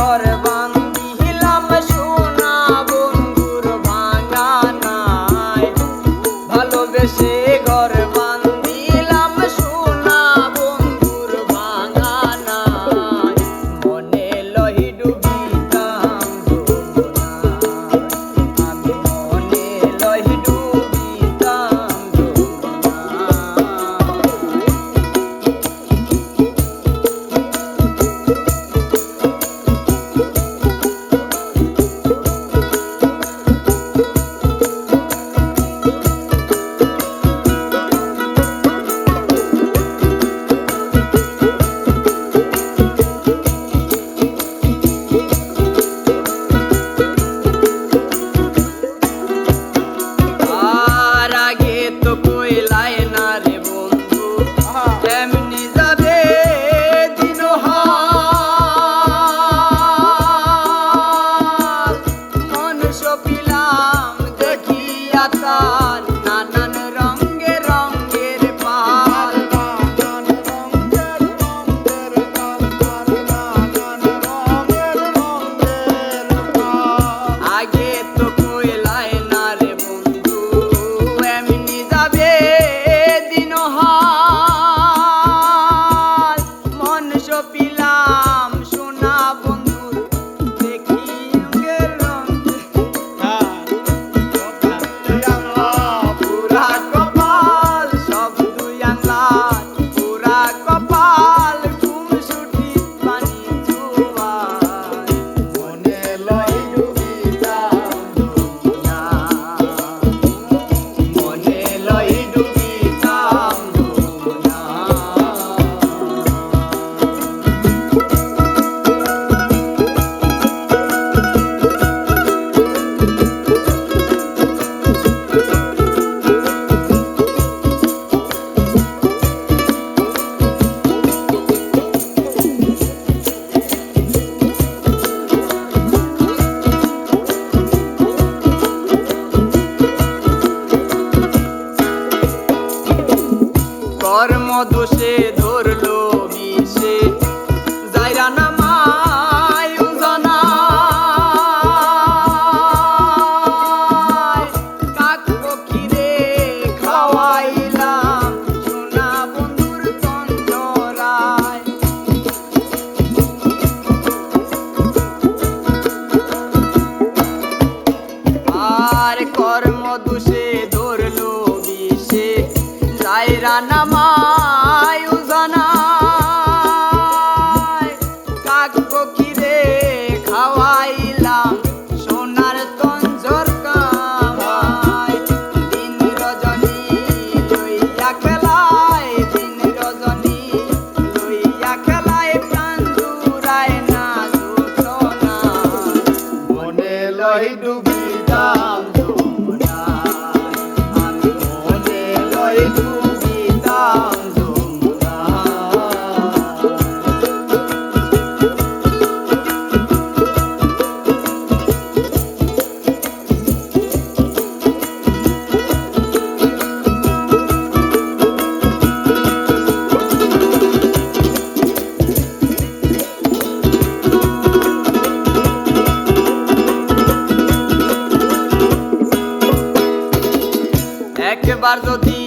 ঘর বান্ধিলাম সোনা বন্ধুর ভাঙা নাই, ভালোবেসে ঘর বান্ধিলাম সোনা বন্ধুর ভাঙা নাই, মনে লহি ডুবিতাম যমুনায়, আমি মনে লহি ডুবিতাম তার নানান রঙের রঙের পাল, আগে তো কইলাই না রে বন্ধু এমনি যাবে দিন হাল, মন সপিলাম সোনা বন্ধু দেখি রঙের রঙের কর্ম দোষে ধরলো বিষে যাইরা নামায় উজানায়, কাক পক্ষীরে খাওয়াইলাম সোনা বন্ধুর তঞ্জরায়, আর কর্ম দোষে ধরলো বিষে যাইরা নামায় উজানায়, কাক পক্ষীরে খাওয়াইলাম সোনার তঞ্জর কামাই, দিন রজনী লইয়া খেলায়, দিন রজনী লইয়া খেলায়, প্রাণ জুড়ায় না জোছনা, মনে লই ডুবিতাম যমুনায়, আমি মনে লই ডুবিতাম একবার যদি